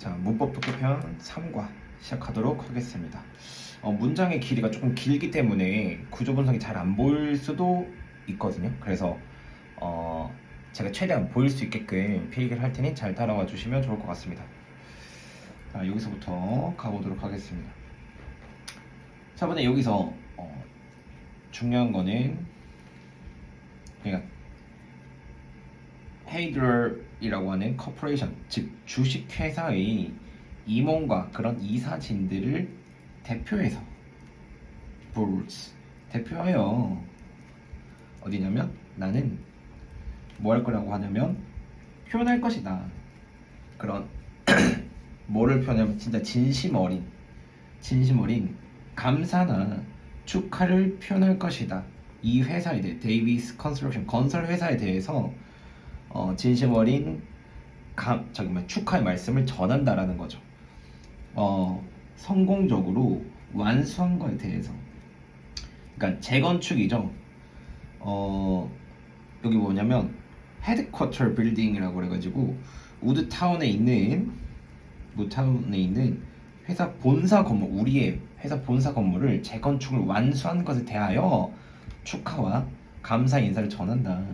자, 문법 독해편 3과 시작하도록 하겠습니다. 문장의 길이가 조금 길기 때문에 구조 분석이 잘 안 보일 수도 있거든요. 그래서 제가 최대한 보일 수 있게끔 필기를 할 테니 잘 따라와 주시면 좋을 것 같습니다. 자, 여기서부터 가보도록 하겠습니다. 자, 이번에 여기서 중요한 거는 그러니까 헤이드럴이라고 하는 커퍼레이션, 즉 주식회사의 임원과 그런 이사진들을 대표해서 boards, 대표하여 어디냐면 나는 뭐 할 거라고 하냐면 표현할 것이다. 그런 뭐를 표현하면 진짜 진심 어린 감사나 축하를 표현할 것이다. 이 회사에 대해 데이비스 컨스트럭션 건설 회사에 대해서 진심 어린 축하의 말씀을 전한다라는 거죠. 성공적으로 완수한 거에 대해서. 그러니까 재건축이죠. 여기 뭐냐면 헤드쿼터 빌딩이라고 그래가지고 우드타운에 있는 회사 본사 건물, 우리의 회사 본사 건물을 재건축을 완수한 것에 대하여 축하와 감사 인사를 전한다.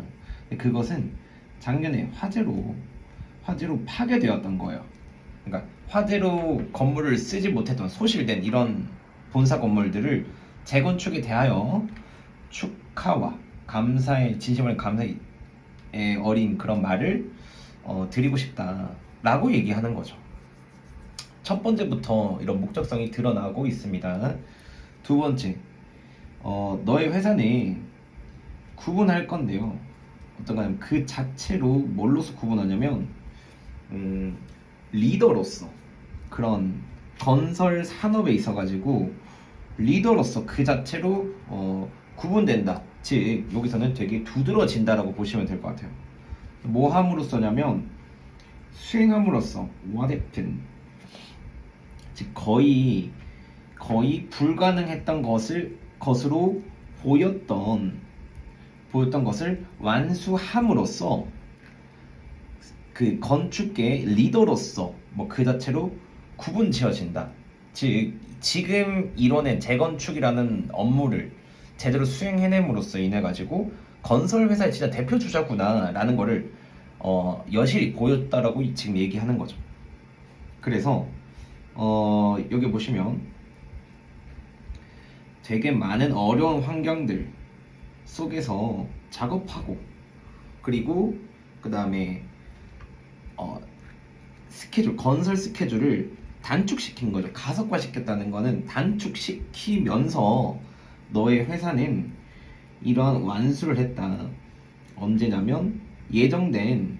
그것은 작년에 화재로 파괴되었던 거예요. 그러니까 화재로 건물을 쓰지 못했던 소실된 이런 본사 건물들을 재건축에 대하여 축하와 감사의 진심을 감사의 어린 그런 말을 드리고 싶다라고 얘기하는 거죠. 첫 번째부터 이런 목적성이 드러나고 있습니다. 두 번째, 너의 회사는 구분할 건데요. 어떤가 하면 그 자체로 뭘로서 구분하냐면 리더로서, 그런 건설 산업에 있어가지고 리더로서 그 자체로 구분된다. 즉 여기서는 되게 두드러진다라고 보시면 될 것 같아요. 뭐 함으로써냐면 수행함으로써 what happened, 즉 거의 불가능했던 것으로 보였던 것을 완수함으로써 그 건축계의 리더로서 뭐 그 자체로 구분 지어진다. 즉 지금 이뤄낸 재건축이라는 업무를 제대로 수행해냄으로써 인해 가지고 건설 회사의 진짜 대표 주자구나라는 거를 여실히 보였다라고 지금 얘기하는 거죠. 그래서 여기 보시면 되게 많은 어려운 환경들 속에서 작업하고, 그리고 그 다음에 건설 스케줄을 단축시킨 거죠. 가속화시켰다는 거는 단축시키면서 너의 회사는 이러한 완수를 했다. 언제냐면 예정된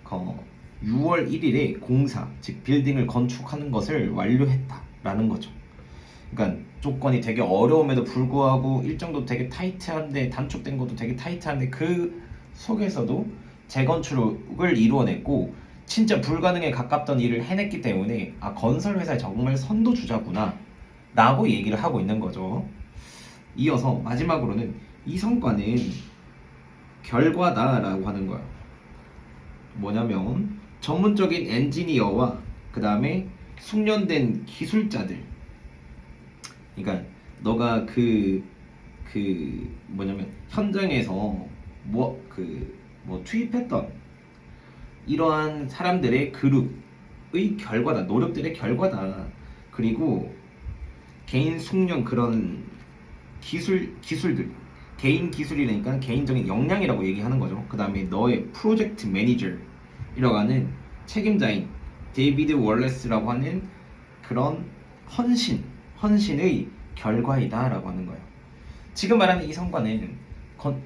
6월 1일에 공사, 즉 빌딩을 건축하는 것을 완료했다라는 거죠. 그러니까 조건이 되게 어려움에도 불구하고 일정도 되게 타이트한데, 단축된 것도 되게 타이트한데 그 속에서도 재건축을 이루어냈고 진짜 불가능에 가깝던 일을 해냈기 때문에 건설 회사의 정말 선도주자구나 라고 얘기를 하고 있는 거죠. 이어서 마지막으로는 이 성과는 결과다라고 하는 거예요. 뭐냐면 전문적인 엔지니어와 그 다음에 숙련된 기술자들, 그러니까 너가 뭐냐면 현장에서 투입했던 이러한 사람들의 그룹의 결과다, 노력들의 결과다. 그리고 개인 숙련, 그런 기술들, 개인 기술이니까 개인적인 역량이라고 얘기하는 거죠. 그 다음에 너의 프로젝트 매니저이라고 하는 책임자인 데이비드 월레스라고 하는 그런 헌신의 결과이다라고 하는 거예요. 지금 말하는 이 성과는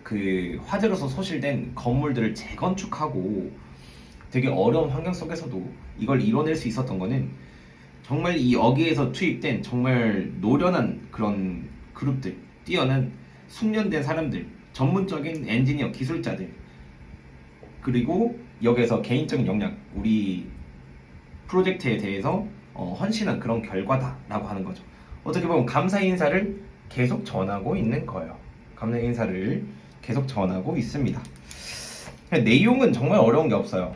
그 화재로서 소실된 건물들을 재건축하고 되게 어려운 환경 속에서도 이걸 이뤄낼 수 있었던 거는 정말 이 여기에서 투입된 정말 노련한 그런 그룹들, 뛰어난 숙련된 사람들, 전문적인 엔지니어 기술자들, 그리고 여기에서 개인적인 역량, 우리 프로젝트에 대해서 헌신한 그런 결과다라고 하는 거죠. 어떻게 보면 감사 인사를 계속 전하고 있는 거예요. 감사 인사를 계속 전하고 있습니다. 내용은 정말 어려운 게 없어요.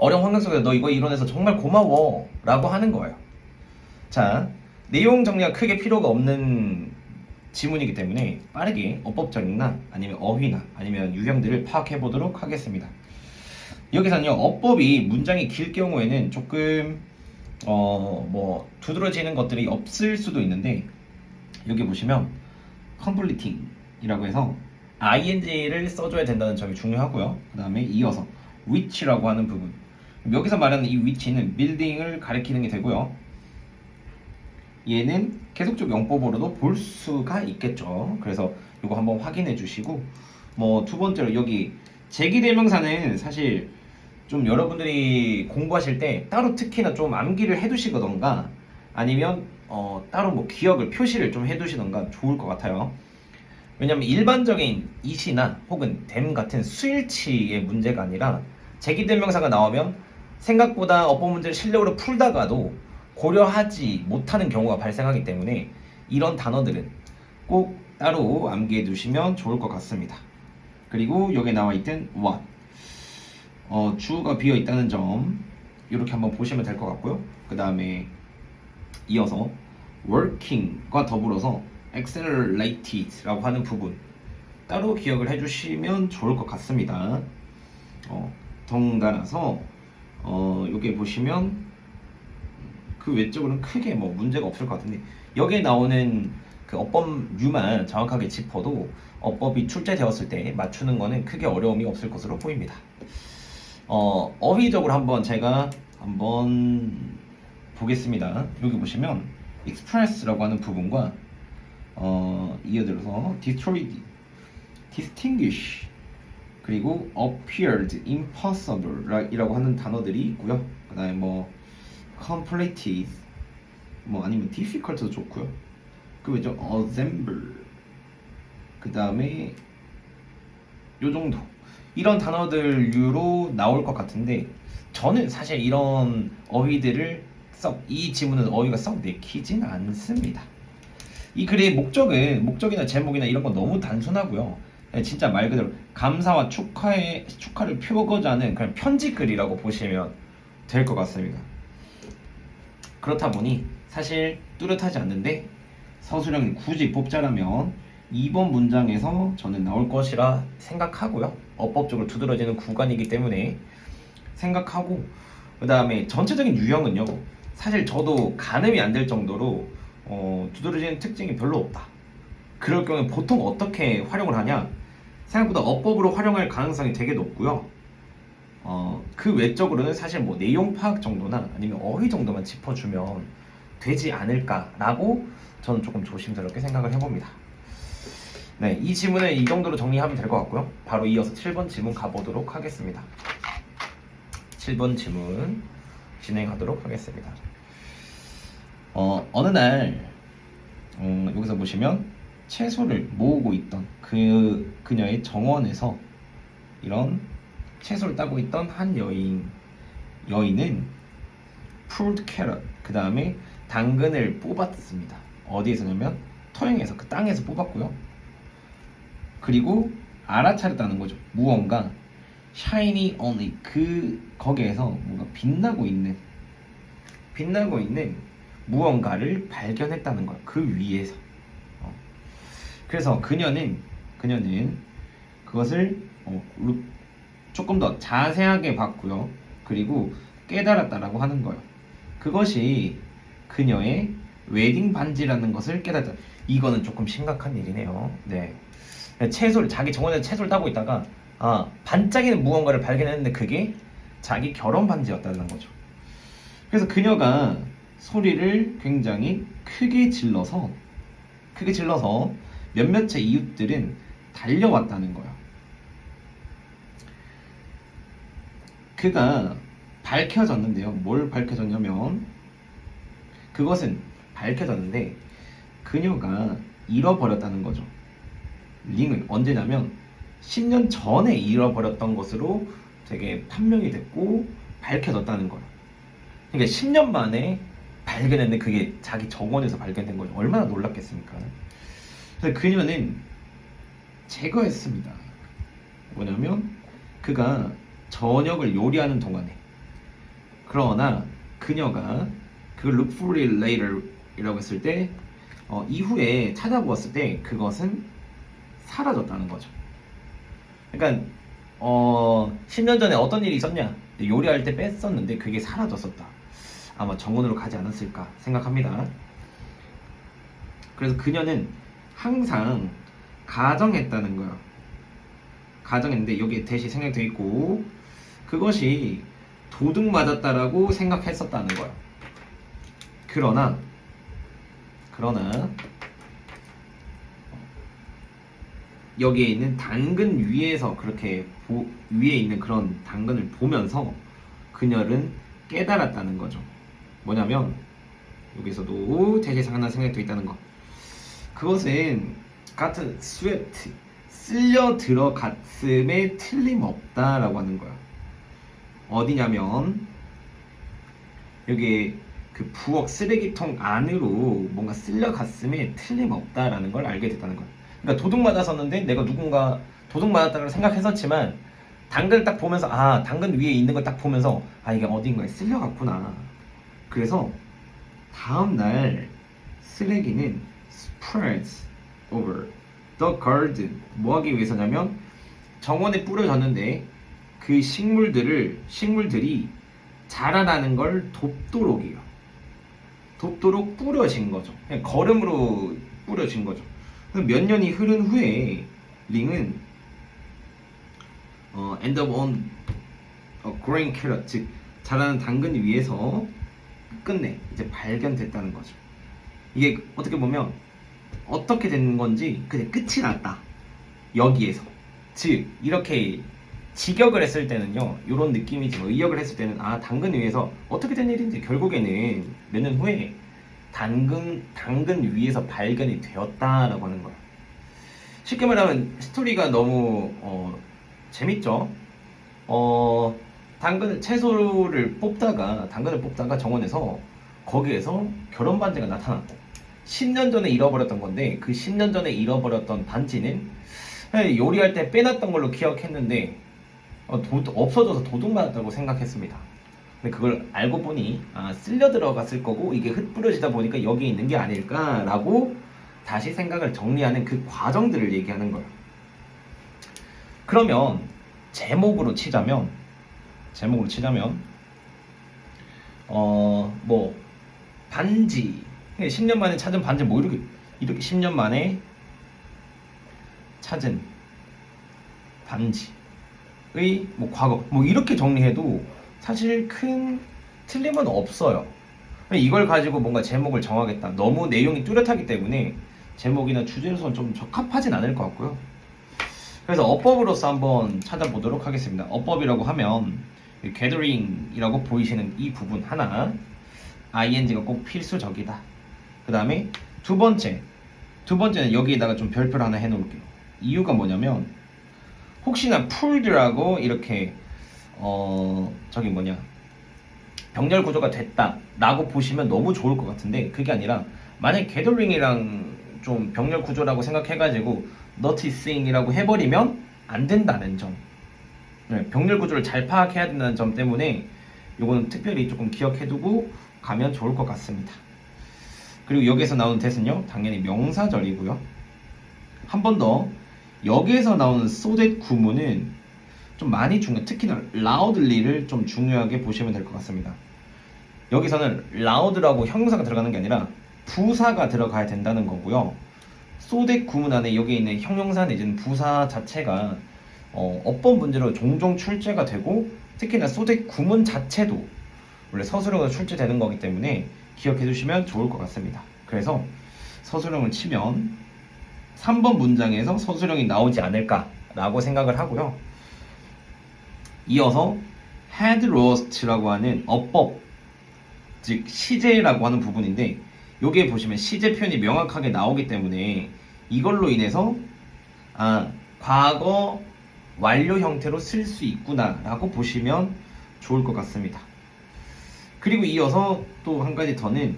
어려운 환경 속에서 너 이거 이뤄내서 정말 고마워 라고 하는 거예요. 자, 내용 정리가 크게 필요가 없는 지문이기 때문에 빠르게 어법적이나 아니면 어휘나 아니면 유형들을 파악해 보도록 하겠습니다. 여기서는요, 어법이 문장이 길 경우에는 조금 뭐 두드러지는 것들이 없을 수도 있는데, 여기 보시면 completing 이라고 해서 ing를 써줘야 된다는 점이 중요하고요. 그 다음에 이어서 which라고 하는 부분, 여기서 말하는 이 which는 building을 가리키는 게 되고요. 얘는 계속적 용법으로도 볼 수가 있겠죠. 그래서 이거 한번 확인해 주시고, 뭐 두 번째로 여기 제기대명사는 사실 좀 여러분들이 공부하실 때 따로 특히나 좀 암기를 해 두시던가 아니면 따로 뭐 기억을 표시를 좀 해 두시던가 좋을 것 같아요. 왜냐면 일반적인 it이나 혹은 them 같은 수일치의 문제가 아니라 제기대명사가 나오면 생각보다 어법 문제를 실력으로 풀다가도 고려하지 못하는 경우가 발생하기 때문에 이런 단어들은 꼭 따로 암기해 두시면 좋을 것 같습니다. 그리고 여기에 나와 있던 what, 주어가 비어 있다는 점 이렇게 한번 보시면 될 것 같고요. 그 다음에 이어서 working과 더불어서 accelerated 라고 하는 부분 따로 기억을 해주시면 좋을 것 같습니다. 덩달아서 여기 보시면 그 외적으로는 크게 뭐 문제가 없을 것 같은데, 여기에 나오는 그 어법류만 정확하게 짚어도 어법이 출제되었을 때 맞추는 거는 크게 어려움이 없을 것으로 보입니다. 어휘적으로 제가 한번 보겠습니다. 여기 보시면 express라고 하는 부분과 이어들어서 destroyed, distinguish, 그리고 appeared impossible 이라고 하는 단어들이 있고요. 그 다음에 뭐 completed, 뭐 아니면 difficult도 좋고요. 그 외죠 assemble, 그 다음에 요 정도 이런 단어들류로 나올 것 같은데, 저는 사실 이런 어휘들을 이 지문은 어휘가 썩 내키진 않습니다. 이 글의 목적이나 제목이나 이런 건 너무 단순하고요. 진짜 말 그대로 감사와 축하를 표고자 하는 그냥 편지글이라고 보시면 될 것 같습니다. 그렇다 보니 사실 뚜렷하지 않는데 서술형을 굳이 뽑자라면 2번 문장에서 저는 나올 것이라 생각하고요. 어법적으로 두드러지는 구간이기 때문에 생각하고, 그 다음에 전체적인 유형은요, 사실 저도 가늠이 안 될 정도로 두드러지는 특징이 별로 없다. 그럴 경우에 보통 어떻게 활용을 하냐, 생각보다 어법으로 활용할 가능성이 되게 높고요. 그 외적으로는 사실 뭐 내용 파악 정도나 아니면 어휘 정도만 짚어주면 되지 않을까라고 저는 조금 조심스럽게 생각을 해봅니다. 네, 이 지문은 이 정도로 정리하면 될 것 같고요. 바로 이어서 7번 지문 가보도록 하겠습니다. 7번 지문 진행하도록 하겠습니다. 어느 날 여기서 보시면 채소를 모으고 있던 그녀의 정원에서 이런 채소를 따고 있던 한 여인은 pulled carrot, 그 다음에 당근을 뽑았습니다. 어디에서냐면 토양에서, 그 땅에서 뽑았고요. 그리고 알아차렸다는 거죠. 무언가 shiny on it, 거기에서 뭔가 빛나고 있는 무언가를 발견했다는 거예요. 그 위에서. 그래서 그녀는 그것을 조금 더 자세하게 봤고요. 그리고 깨달았다라고 하는 거예요. 그것이 그녀의 웨딩 반지라는 것을 깨달았다. 이거는 조금 심각한 일이네요. 네. 자기 정원에서 채소를 따고 있다가 반짝이는 무언가를 발견했는데 그게 자기 결혼 반지였다는 거죠. 그래서 그녀가 소리를 굉장히 크게 질러서 몇몇의 이웃들은 달려왔다는 거예요. 그가 밝혀졌는데요. 뭘 밝혀졌냐면, 그것은 밝혀졌는데 그녀가 잃어버렸다는 거죠. 링을 언제냐면 10년 전에 잃어버렸던 것으로 되게 판명이 됐고 밝혀졌다는 거예요. 그러니까 10년 만에 발견했는데 그게 자기 정원에서 발견된 거죠. 얼마나 놀랐겠습니까? 그래서 그녀는 제거했습니다. 뭐냐면 그가 저녁을 요리하는 동안에 그러나 그녀가 그 look for it later 이라고 했을 때 이후에 찾아보았을 때 그것은 사라졌다는 거죠. 그러니까 10년 전에 어떤 일이 있었냐? 요리할 때 뺐었는데 그게 사라졌었다. 아마 정원으로 가지 않았을까 생각합니다. 그래서 그녀는 항상 가정했다는 거예요. 가정했는데 여기에 대시 생략되어 있고 그것이 도둑 맞았다라고 생각했었다는 거예요. 그러나 여기에 있는 당근 위에서 그렇게 위에 있는 그런 당근을 보면서 그녀는 깨달았다는 거죠. 뭐냐면 여기서도 대시상 하나 생략되어 있다는 거. 그것은 같은 스웨트 쓸려 들어갔음에 틀림없다라고 하는 거야. 어디냐면 여기 그 부엌 쓰레기통 안으로 뭔가 쓸려갔음에 틀림없다라는 걸 알게 됐다는 거야. 그러니까 도둑 맞았었는데 내가 누군가 도둑 맞았다고 생각했었지만 당근을 딱 보면서 당근 위에 있는 걸 딱 보면서 이게 어딘가에 쓸려갔구나. 그래서 다음날 쓰레기는 spreads over the garden. 뭐 하기 위해서냐면 정원에 뿌려졌는데 그 식물들이 자라나는 걸 돕도록이요. 돕도록 뿌려진 거죠. 그냥 거름으로 뿌려진 거죠. 몇 년이 흐른 후에 링은 end up on a green carrot, 즉 자라는 당근 위에서 끝내 이제 발견됐다는 거죠. 이게 어떻게 보면 어떻게 된 건지 그냥 끝이 났다. 여기에서 즉 이렇게 직역을 했을 때는요 이런 느낌이지 의역을 했을 때는 당근 위에서 어떻게 된 일인지 결국에는 몇 년 후에 당근 위에서 발견이 되었다라고 하는 거야. 쉽게 말하면 스토리가 너무 재밌죠. 채소를 뽑다가 당근을 뽑다가 정원에서 거기에서 결혼 반지가 나타났고 10년 전에 잃어버렸던 건데 그 10년 전에 잃어버렸던 반지는 요리할 때 빼놨던 걸로 기억했는데 없어져서 도둑 맞았다고 생각했습니다. 근데 그걸 알고 보니 쓸려 들어갔을 거고 이게 흩뿌려지다 보니까 여기 있는 게 아닐까라고 다시 생각을 정리하는 그 과정들을 얘기하는 거예요. 그러면 제목으로 치자면 뭐 반지 10년 만에 찾은 반지 뭐 이렇게 10년 만에 찾은 반지의 뭐 과거 뭐 이렇게 정리해도 사실 큰 틀림은 없어요. 이걸 가지고 뭔가 제목을 정하겠다. 너무 내용이 뚜렷하기 때문에 제목이나 주제로서는 좀 적합하진 않을 것 같고요. 그래서 어법으로서 한번 찾아보도록 하겠습니다. 어법이라고 하면 gathering이라고 보이시는 이 부분 하나 ing가 꼭 필수적이다. 그 다음에 두 번째는 여기에다가 좀 별표를 하나 해놓을게요. 이유가 뭐냐면 혹시나 풀드라고 이렇게 병렬 구조가 됐다 라고 보시면 너무 좋을 것 같은데 그게 아니라 만약 게더링이랑 좀 병렬 구조라고 생각해가지고 noticing이라고 해버리면 안 된다는 점. 병렬 구조를 잘 파악해야 된다는 점 때문에 요거는 특별히 조금 기억해두고 가면 좋을 것 같습니다. 그리고 여기에서 나오는 that은요 당연히 명사절이고요. 한 번 더 여기에서 나오는 so that 구문은 좀 많이 특히나 loudly를 좀 중요하게 보시면 될 것 같습니다. 여기서는 loud라고 형용사가 들어가는 게 아니라 부사가 들어가야 된다는 거고요. so that 구문 안에 여기 있는 형용사 내지는 부사 자체가 어법 문제로 종종 출제가 되고 특히나 so that 구문 자체도 원래 서술형으로 출제되는 거기 때문에 기억해 두시면 좋을 것 같습니다. 그래서 서술형을 치면 3번 문장에서 서술형이 나오지 않을까라고 생각을 하고요. 이어서 had lost라고 하는 어법, 즉 시제라고 하는 부분인데 여기에 보시면 시제 표현이 명확하게 나오기 때문에 이걸로 인해서 과거 완료 형태로 쓸 수 있구나 라고 보시면 좋을 것 같습니다. 그리고 이어서 또 한 가지 더는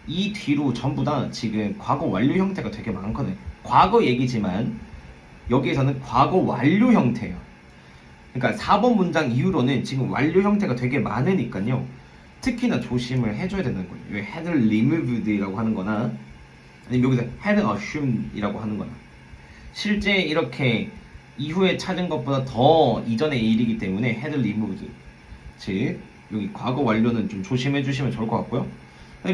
이 뒤로 전부 다 지금 과거 완료 형태가 되게 많거든요. 과거 얘기지만 여기에서는 과거 완료 형태예요. 그러니까 4번 문장 이후로는 지금 완료 형태가 되게 많으니까요. 특히나 조심을 해줘야 되는 거예요. 왜 had removed이라고 하는 거나 아니면 여기서 had assumed이라고 하는 거나 실제 이렇게 이후에 찾은 것보다 더 이전의 일이기 때문에 had removed 즉 여기 과거 완료는 좀 조심해 주시면 좋을 것 같고요.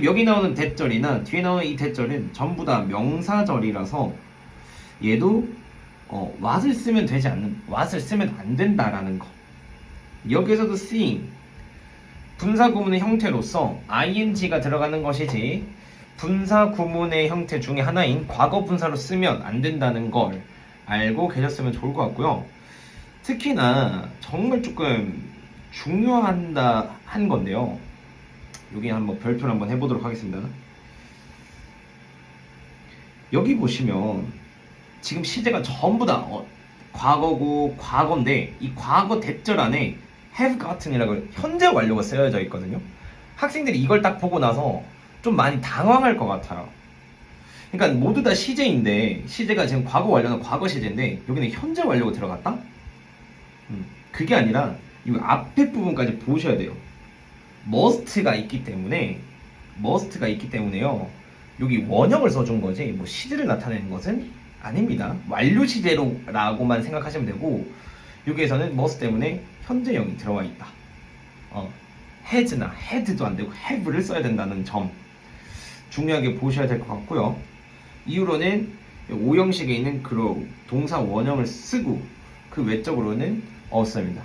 여기 나오는 대절이나 뒤에 나오는 이 대절은 전부 다 명사절이라서 얘도 what을 쓰면 되지 않는 what을 쓰면 안 된다라는 거. 여기서도 seeing 분사 구문의 형태로서 ing가 들어가는 것이지 분사 구문의 형태 중에 하나인 과거 분사로 쓰면 안 된다는 걸 알고 계셨으면 좋을 것 같고요. 특히나 정말 조금 중요한다 한 건데요. 여기 한번 별표를 한번 해보도록 하겠습니다. 여기 보시면 지금 시제가 전부 다 과거고 과거인데 이 과거 대절 안에 have gotten이라고 현재 완료가 쓰여져 있거든요. 학생들이 이걸 딱 보고 나서 좀 많이 당황할 것 같아요. 그러니까 모두 다 시제인데 시제가 지금 과거 완료는 과거 시제인데 여기는 현재 완료가 들어갔다? 그게 아니라 이 앞에 부분까지 보셔야 돼요. must가 있기 때문에요. 여기 원형을 써준 거지 뭐 시제를 나타내는 것은 아닙니다. 완료 시제로라고만 생각하시면 되고 여기에서는 must 때문에 현재형이 들어와 있다. has나 had도 안 되고 have를 써야 된다는 점 중요하게 보셔야 될 것 같고요. 이후로는 오형식에 있는 grow 동사 원형을 쓰고 그 외적으로는 없습니다.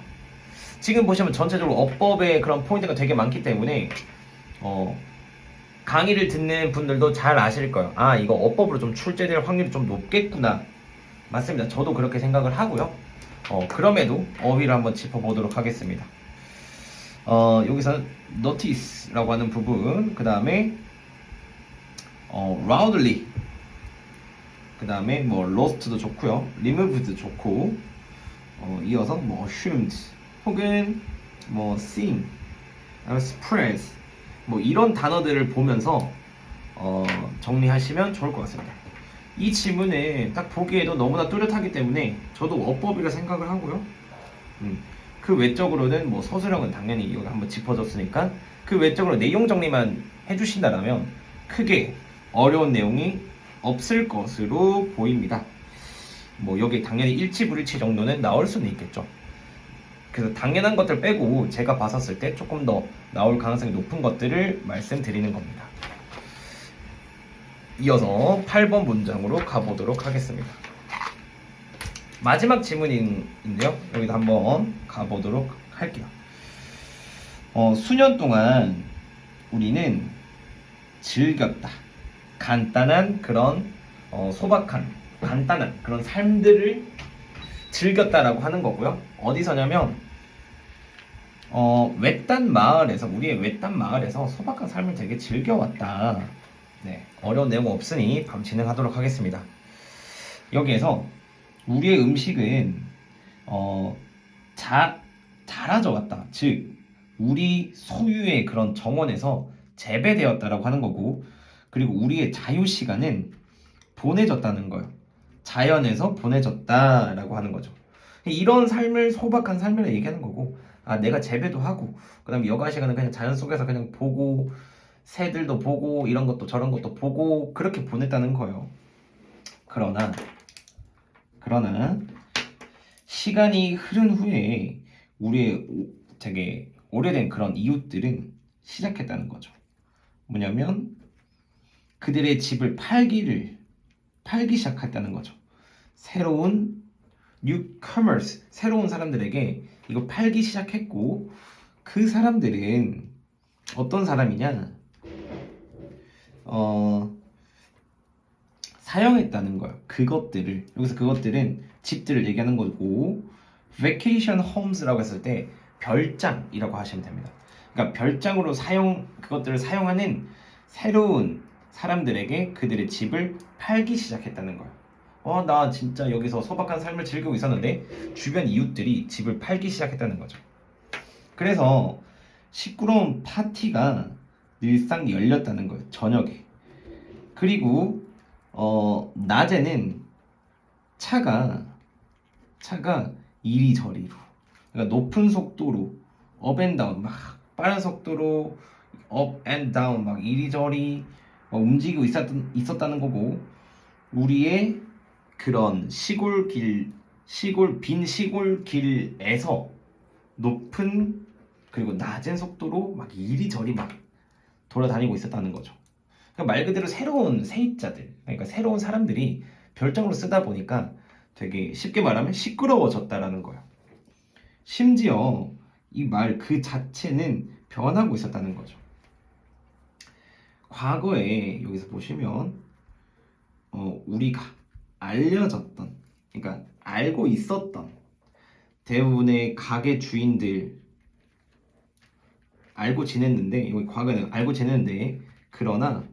지금 보시면 전체적으로 어법에 그런 포인트가 되게 많기 때문에 강의를 듣는 분들도 잘 아실 거예요. 아, 이거 어법으로 좀 출제될 확률이 좀 높겠구나. 맞습니다. 저도 그렇게 생각을 하고요. 그럼에도 어휘를 한번 짚어보도록 하겠습니다. 여기서 notice라고 하는 부분, 그 다음에 loudly, 그 다음에 뭐 lost도 좋고요, removed도 좋고, 이어서 뭐 assumed 혹은 뭐 seen, spread 뭐 이런 단어들을 보면서 정리하시면 좋을 것 같습니다. 이 지문은 딱 보기에도 너무나 뚜렷하기 때문에 저도 어법이라 생각을 하고요. 그 외적으로는 뭐 서술형은 당연히 이거 한번 짚어줬으니까 그 외적으로 내용 정리만 해주신다면 크게 어려운 내용이 없을 것으로 보입니다. 뭐 여기 당연히 일치 불일치 정도는 나올 수는 있겠죠. 그래서 당연한 것들 빼고 제가 봤었을 때 조금 더 나올 가능성이 높은 것들을 말씀드리는 겁니다. 이어서 8번 문장으로 가보도록 하겠습니다. 마지막 지문인데요. 여기도 한번 가보도록 할게요. 수년 동안 우리는 즐겼다. 간단한 그런 소박한 간단한 그런 삶들을 즐겼다라고 하는 거고요. 어디서냐면 외딴 마을에서 우리의 외딴 마을에서 소박한 삶을 되게 즐겨왔다. 네, 어려운 내용 없으니 바로 진행하도록 하겠습니다. 여기에서 우리의 음식은 자라져 왔다. 즉 우리 소유의 그런 정원에서 재배되었다라고 하는 거고, 그리고 우리의 자유 시간은 보내졌다는 거예요. 자연에서 보내졌다라고 하는 거죠. 이런 삶을 소박한 삶이라 얘기하는 거고, 아 내가 재배도 하고 그다음에 여가 시간은 그냥 자연 속에서 그냥 보고 새들도 보고 이런 것도 저런 것도 보고 그렇게 보냈다는 거예요. 그러나 시간이 흐른 후에 우리의 되게 오래된 그런 이웃들은 시작했다는 거죠. 뭐냐면 그들의 집을 팔기 시작했다는 거죠. 새로운 newcomers, 새로운 사람들에게 이거 팔기 시작했고, 그 사람들은 어떤 사람이냐? 사용했다는 거예요. 그것들을. 여기서 그것들은 집들을 얘기하는 거고, vacation homes라고 했을 때 별장이라고 하시면 됩니다. 그러니까 별장으로 그것들을 사용하는 새로운 사람들에게 그들의 집을 팔기 시작했다는 거예요. 나 진짜 여기서 소박한 삶을 즐기고 있었는데 주변 이웃들이 집을 팔기 시작했다는 거죠. 그래서 시끄러운 파티가 늘상 열렸다는 거예요. 저녁에. 그리고 낮에는 차가 이리저리로 그러니까 높은 속도로 업 앤 다운 막 빠른 속도로 업 앤 다운 막 이리저리 막 움직이고 있었다는 거고 우리의 그런 빈 시골길에서 높은 그리고 낮은 속도로 막 이리저리 막 돌아다니고 있었다는 거죠. 그러니까 말 그대로 새로운 세입자들, 그러니까 새로운 사람들이 별장으로 쓰다 보니까 되게 쉽게 말하면 시끄러워졌다라는 거예요. 심지어 이 말 그 자체는 변하고 있었다는 거죠. 과거에 여기서 보시면 우리가 알려졌던, 그러니까 알고 있었던 대부분의 가게 주인들 알고 지냈는데, 여기 과거에는 알고 지냈는데, 그러나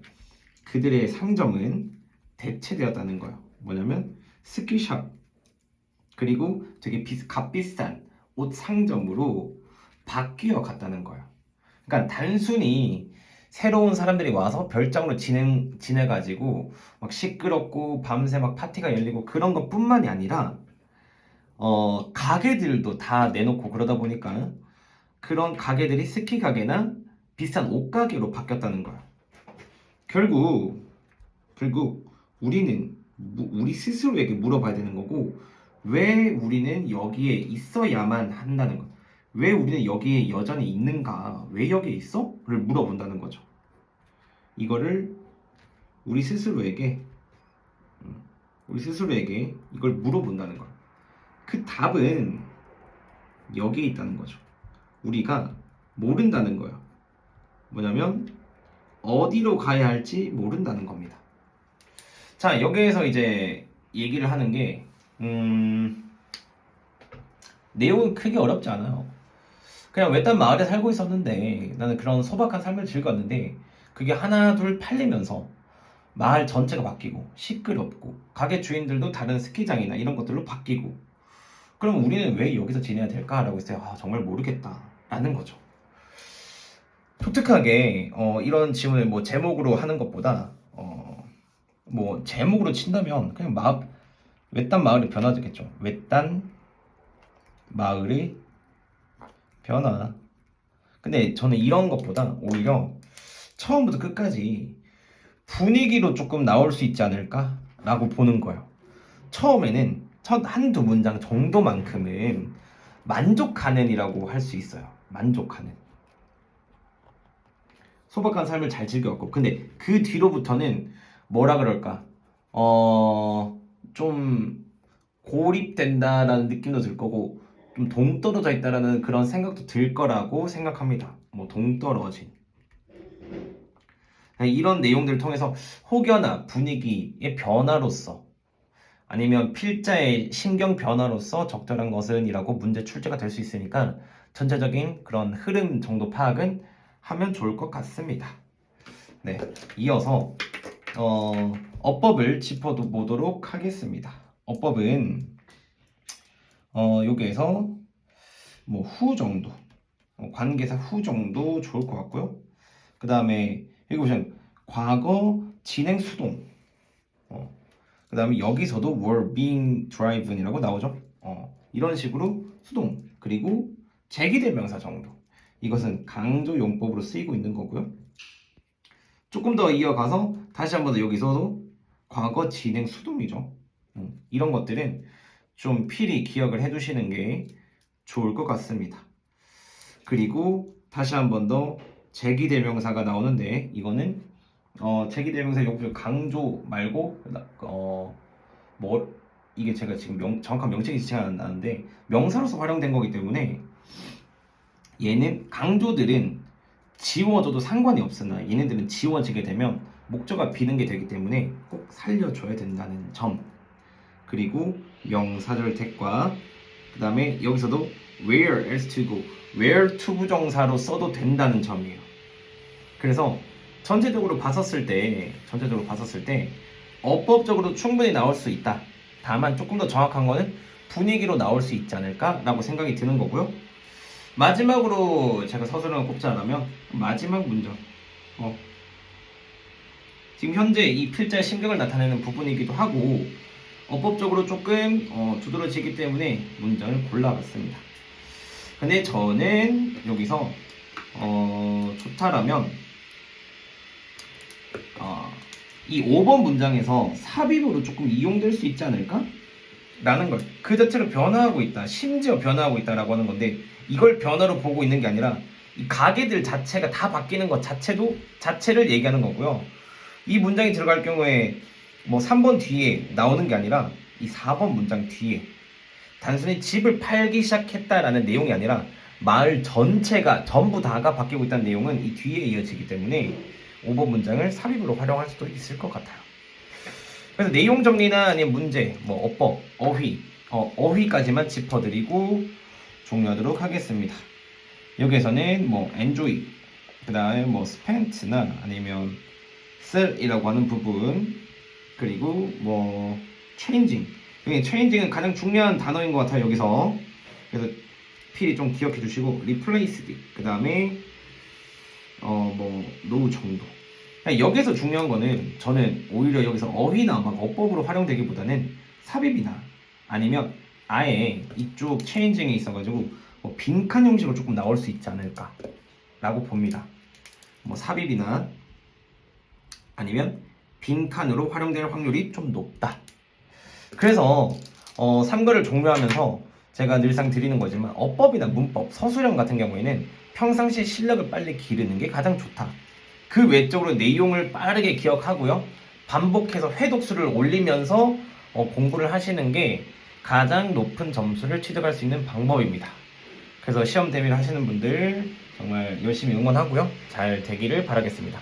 그들의 상점은 대체되었다는 거예요. 뭐냐면 스키샵 그리고 되게 값비싼 옷 상점으로 바뀌어 갔다는 거예요. 그러니까 단순히 새로운 사람들이 와서 별장으로 지내가지고 막 시끄럽고 밤새 막 파티가 열리고 그런 것뿐만이 아니라 가게들도 다 내놓고 그러다 보니까 그런 가게들이 스키 가게나 비싼 옷 가게로 바뀌었다는 거야. 결국 우리는 우리 스스로에게 물어봐야 되는 거고 왜 우리는 여기에 있어야만 한다는 거. 왜 우리는 여기에 여전히 있는가? 왜 여기에 있어? 를 물어본다는 거죠. 이거를 우리 스스로에게 이걸 물어본다는 거야. 그 답은 여기에 있다는 거죠. 우리가 모른다는 거예요. 뭐냐면 어디로 가야 할지 모른다는 겁니다. 자, 여기에서 이제 얘기를 하는 게 내용은 크게 어렵지 않아요. 그냥 외딴 마을에 살고 있었는데 나는 그런 소박한 삶을 즐겼는데 그게 하나 둘 팔리면서 마을 전체가 바뀌고 시끄럽고 가게 주인들도 다른 스키장이나 이런 것들로 바뀌고 그럼 우리는 왜 여기서 지내야 될까라고 했어요. 정말 모르겠다 라는 거죠. 독특하게 이런 질문을 뭐 제목으로 하는 것보다 뭐 제목으로 친다면 그냥 외딴 마을의 변화겠죠. 외딴 마을의 변화. 근데 저는 이런 것보다 오히려 처음부터 끝까지 분위기로 조금 나올 수 있지 않을까 라고 보는 거예요. 처음에는 첫 한두 문장 정도만큼은 만족하는 이라고 할 수 있어요. 만족하는 소박한 삶을 잘 즐겨왔고 근데 그 뒤로부터는 뭐라 그럴까 좀 고립된다라는 느낌도 들 거고 좀 동떨어져 있다라는 그런 생각도 들 거라고 생각합니다. 뭐 동떨어진 이런 내용들을 통해서 혹여나 분위기의 변화로서 아니면 필자의 신경 변화로서 적절한 것은 이라고 문제 출제가 될 수 있으니까 전체적인 그런 흐름 정도 파악은 하면 좋을 것 같습니다. 네, 이어서 어법을 짚어보도록 하겠습니다. 어법은 여기에서 뭐 후 정도 관계사 후 정도 좋을 것 같고요. 그 다음에 여기 보시면 과거 진행 수동 그 다음에 여기서도 were being driven이라고 나오죠. 이런 식으로 수동 그리고 제기대명사 정도 이것은 강조 용법으로 쓰이고 있는 거고요. 조금 더 이어가서 다시 한번 더 여기서도 과거 진행 수동이죠. 이런 것들은 좀 필히 기억을 해두시는 게 좋을 것 같습니다. 그리고 다시 한번 더 제기대명사가 나오는데 이거는 제기대명사 여기 강조 말고 뭐 이게 제가 지금 정확한 명칭이 잘 안 나는데 명사로서 활용된 거기 때문에 얘는 강조들은 지워져도 상관이 없으나 얘네들은 지워지게 되면 목적어가 비는 게 되기 때문에 꼭 살려줘야 된다는 점. 그리고 명사절 택과 그 다음에 여기서도 where else to go, where to 부정사로 써도 된다는 점이에요. 그래서 전체적으로 봤었을 때 어법적으로 충분히 나올 수 있다. 다만 조금 더 정확한 거는 분위기로 나올 수 있지 않을까라고 생각이 드는 거고요. 마지막으로 제가 서술형을 꼽자면 마지막 문장 지금 현재 이 필자의 심경을 나타내는 부분이기도 하고 어법적으로 조금 두드러지기 때문에 문장을 골라봤습니다. 근데 저는 여기서 좋다라면 이 5번 문장에서 삽입으로 조금 이용될 수 있지 않을까? 라는 걸 그 자체로 변화하고 있다, 심지어 변화하고 있다라고 하는 건데, 이걸 변화로 보고 있는 게 아니라 이 가게들 자체가 다 바뀌는 것 자체를 얘기하는 거고요. 이 문장이 들어갈 경우에 뭐 3번 뒤에 나오는 게 아니라 이 4번 문장 뒤에 단순히 집을 팔기 시작했다라는 내용이 아니라 마을 전체가 전부 다가 바뀌고 있다는 내용은 이 뒤에 이어지기 때문에 5번 문장을 삽입으로 활용할 수도 있을 것 같아요. 그래서 내용 정리나 아니면 문제, 뭐 어법, 어휘까지만 짚어드리고 종료하도록 하겠습니다. 여기에서는 뭐 enjoy, 그 다음에 뭐 spent나 아니면 sell이라고 하는 부분, 그리고 뭐 changing. changing은 가장 중요한 단어인 것 같아요, 여기서. 그래서 필히 좀 기억해 주시고, replaced, 그 다음에 뭐 no 정도. 여기서 중요한 거는 저는 오히려 여기서 어휘나 막 어법으로 활용되기보다는 삽입이나 아니면 아예 이쪽 체인징에 있어가지고 뭐 빈칸 형식으로 조금 나올 수 있지 않을까 라고 봅니다. 뭐 삽입이나 아니면 빈칸으로 활용될 확률이 좀 높다. 그래서 3과를 종료하면서 제가 늘상 드리는 거지만 어법이나 문법, 서술형 같은 경우에는 평상시 실력을 빨리 기르는 게 가장 좋다. 그 외적으로 내용을 빠르게 기억하고요, 반복해서 회독수를 올리면서 공부를 하시는 게 가장 높은 점수를 취득할 수 있는 방법입니다. 그래서 시험 대비를 하시는 분들 정말 열심히 응원하고요, 잘 되기를 바라겠습니다.